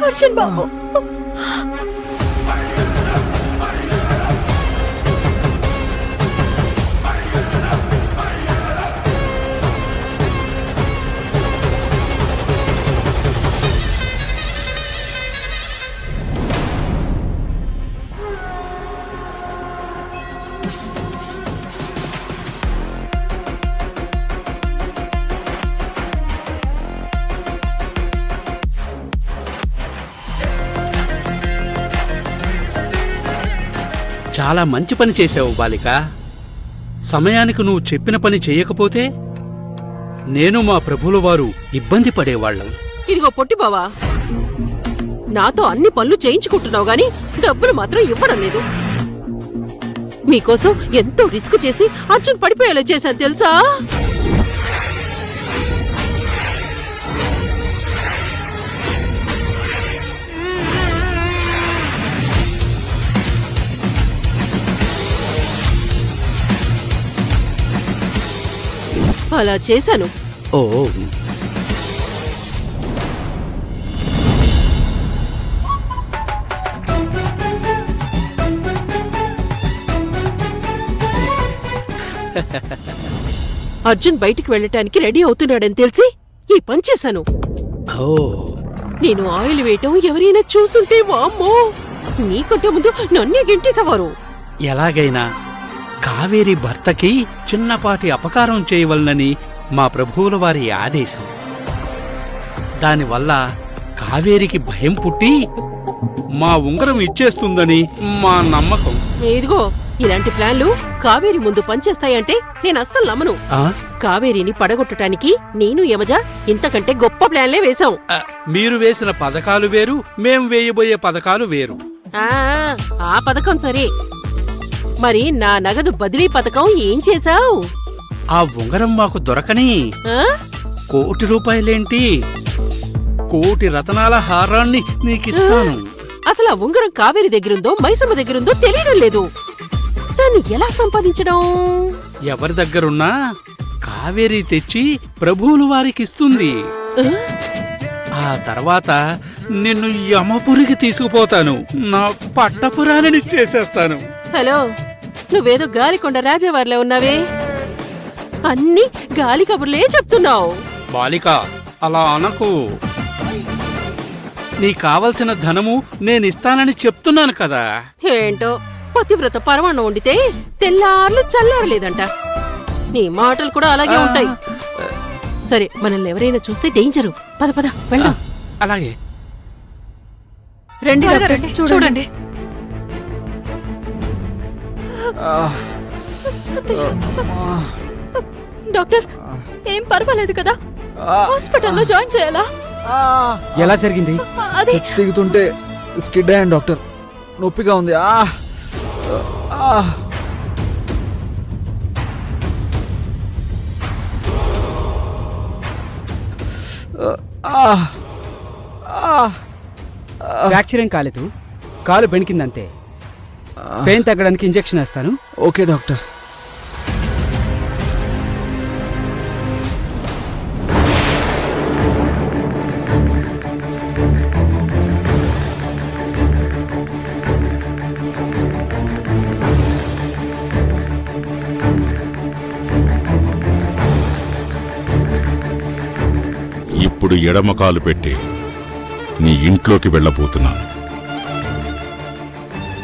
అర్జున్ బాబు. చాలా మంచి పని చేసావు బాలిక. సమయానికి నువ్వు చెప్పిన పని చేయకపోతే నేను మా ప్రభువుల వారు ఇబ్బంది పడేవాళ్ళం. ఇదిగో పొట్టి బావా, నాతో అన్ని పనులు చేయించుకుంటున్నావు గాని డబ్బులు మాత్రం ఇవ్వడం లేదు. మీకోసం ఎంతో రిస్క్ చేసి అర్జున్ పడిపోయేలా చేశాను తెలుసా? అలా చేశాను. ఓ అర్జున్ బయటికి వెళ్ళటానికి రెడీ అవుతున్నాడని తెలిసి ఈ పని చేశాను. ఓ నేను ఆయిల్ వేయటం ఎవరైనా చూసుంటే వామ్మో, నీకంటే ముందు నన్నే గెంటేసేవారు. ఎలాగైనా కావేరి భర్తకి చిన్నపాటి అపకారం చేయవలనని మా ప్రభువుల వారి ఆదేశం. దానివల్ల కావేరికి భయం పుట్టి మా ఉంగరం ఇచ్చేస్తుందని మా నమ్మకం. ఇదిగో ఇలాంటి ప్లాన్లు కావేరి ముందు పనిచేస్తాయంటే నేను అస్సలు నమ్మను. కావేరిని పడగొట్టడానికి నేను యమజ ఇంతకంటే గొప్ప ప్లాన్లే వేశాం. మీరు వేసిన పథకాలు వేరు, మేం వేయబోయే పథకాలు వేరు. ఆ పథకం సరే, మరి నా నగదు బదిలీ పథకం ఏం చేశావు? ఆ ఉంగరం మాకు దొరకని 1 కోటి రూపాయలేంటి, 1 కోటి రతనాల హారాన్ని నీకిస్తాను. అసలు ఆ ఉంగరం కావేరి దగ్గరుందో మైసమ్మ దగ్గరుందో తెలియడం లేదు. దాన్ని ఎలా సంపాదించడం? ఎవరి దగ్గరున్నా కావేరి తెచ్చి ప్రభువుల వారికిస్తుంది. ఆ తర్వాత నిన్ను యమపురికి తీసుకుపోతాను, నా పట్టపురాణిని చేసేస్తాను. హలో, నువ్వేదో గాలికొండ రాజావారిలో ఉన్నావే, అన్ని గాలి కబుర్లే చెప్తున్నావు. బాలిక, అలా అనకు. నీకు కావలసిన ధనము నేనిస్తానని చెప్తున్నాను కదా. ఏంటో పతివ్రత పరమాణం వండితే తెల్లార్లు చల్లారలేదంట. నీ మాటలు కూడా అలాగే ఉంటాయి. సరే, మనల్ని ఎవరైనా చూస్తే డేంజరు. పద పద వెళ్దాం. అలాగే రండి చూడండి. డాక్టర్, ఏం పర్వాలేదు కదా? హాస్పిటల్లో జాయిన్ చేయాలా? ఎలా జరిగింది? అది దిగుతుంటే స్కిడ్ అయ్యాను డాక్టర్, నొప్పిగా ఉంది. ఫ్రాక్చర్ ఏం కాలేదు, కాలు బెణికిందంతే. పెయిన్ తగ్గడానికి ఇంజెక్షన్ వేస్తాను. Okay doctor. ఇప్పుడు ఎడమకాలు పెట్టి నీ ఇంట్లోకి వెళ్ళబోతున్నాను.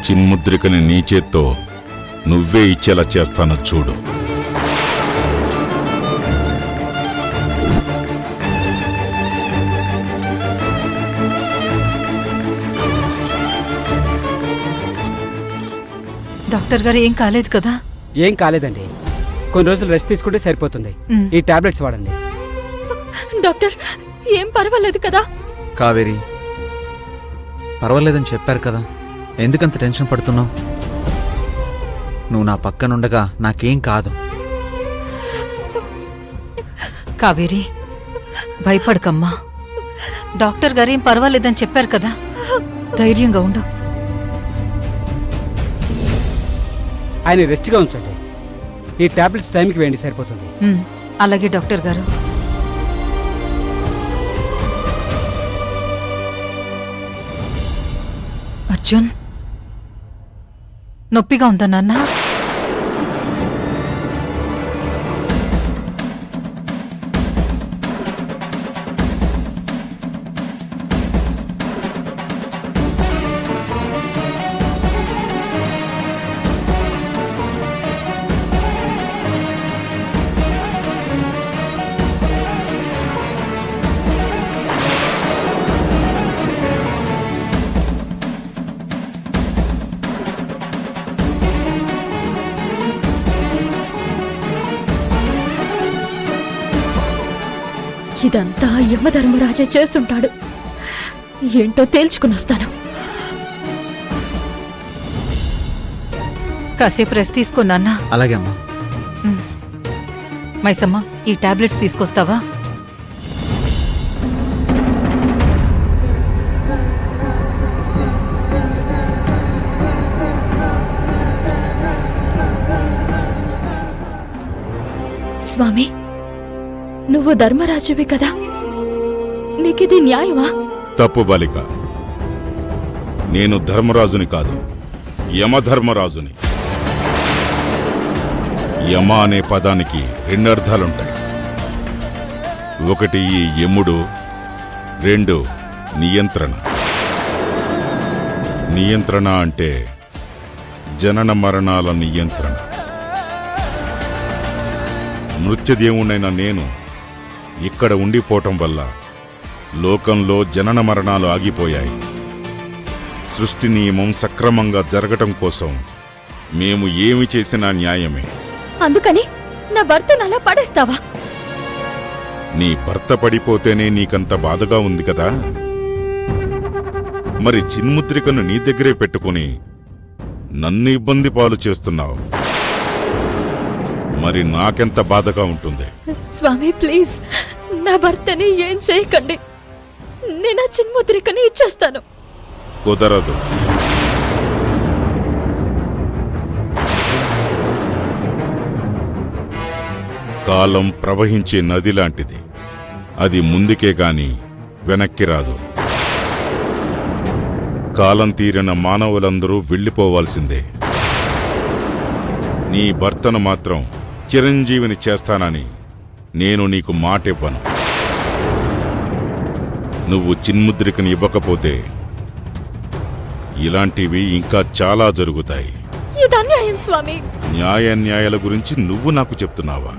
చిన్ముద్రికని నీ చేత్తో నువ్వే ఇచ్చేలా చేస్తాను చూడు. డాక్టర్ గారు ఏం కాలేదు కదా? ఏం కాలేదండి, కొన్ని రోజులు రెస్ట్ తీసుకుంటే సరిపోతుంది. ఈ టాబ్లెట్స్ వాడండి. డాక్టర్, ఏం పర్వాలేదు కదా? కావేరి, పర్వాలేదని చెప్పారు కదా, ఎందుకంత టెన్షన్ పడుతున్నావు? నువ్వు నా పక్కనుండగా నాకేం కాదు. కావేరి, భయపడకమ్మా. డాక్టర్ గారు ఏం పర్వాలేదని చెప్పారు కదా, ధైర్యంగా ఉండు. ఆయన రెస్ట్గా ఉంచండి. ఈ టాబ్లెట్స్ టైంకి వేయండి, సరిపోతుంది. అలాగే డాక్టర్ గారు. అర్జున్ నొప్పిగా ఉందా నాన్న? ఇదంతా యమధర్మరాజే చేస్తుంటాడు. ఏంటో తేల్చుకుని వస్తాను. కాసేపు రెస్ట్ తీసుకో నాన్న. అలాగే అమ్మా. మైసమ్మ, ఈ టాబ్లెట్స్ తీసుకొస్తావా? స్వామి, నువ్వు ధర్మరాజువి కదా, నీకిది న్యాయమా? తప్పు బాలిక. నేను ధర్మరాజుని కాదు, యమధర్మరాజుని. యమ అనే పదానికి రెండర్థాలుంటాయి. ఒకటి ఈ యముడు, రెండు నియంత్రణ. నియంత్రణ అంటే జనన మరణాల నియంత్రణ. మృత్యుదేవునైన నేను ఇక్కడ ఉండిపోవటం వల్ల లోకంలో జనన మరణాలు ఆగిపోయాయి. సృష్టి నియమం సక్రమంగా జరగటం కోసం మేము ఏమి చేసినా న్యాయమే. అందుకని నా భర్తను అలా పడేస్తావా? నీ భర్త పడిపోతేనే నీకంత బాధగా ఉంది కదా, మరి చిన్ముద్రికను నీ దగ్గరే పెట్టుకుని నన్ను ఇబ్బంది పాలు చేస్తున్నావు. మరి నాకెంత బాధగా ఉంటుంది. స్వామి ప్లీజ్, నా భర్తని ఏం చేయకండి. నేను ఆ చిన్ముద్రికని ఇచ్చేస్తాను. కుదరదు. కాలం ప్రవహించే నది లాంటిది. అది ముందుకే గాని వెనక్కి రాదు. కాలం తీరిన మానవులందరూ వెళ్ళిపోవాల్సిందే. నీ భర్తను మాత్రం చిరంజీవిని చేస్తానని నేను నీకు మాటివ్వను. నువ్వు చిన్ముద్రికని ఇవ్వకపోతే ఇలాంటివి ఇంకా చాలా జరుగుతాయి. ఇది అన్యాయం స్వామి. న్యాయాన్యాయాల గురించి నువ్వు నాకు చెప్తున్నావా?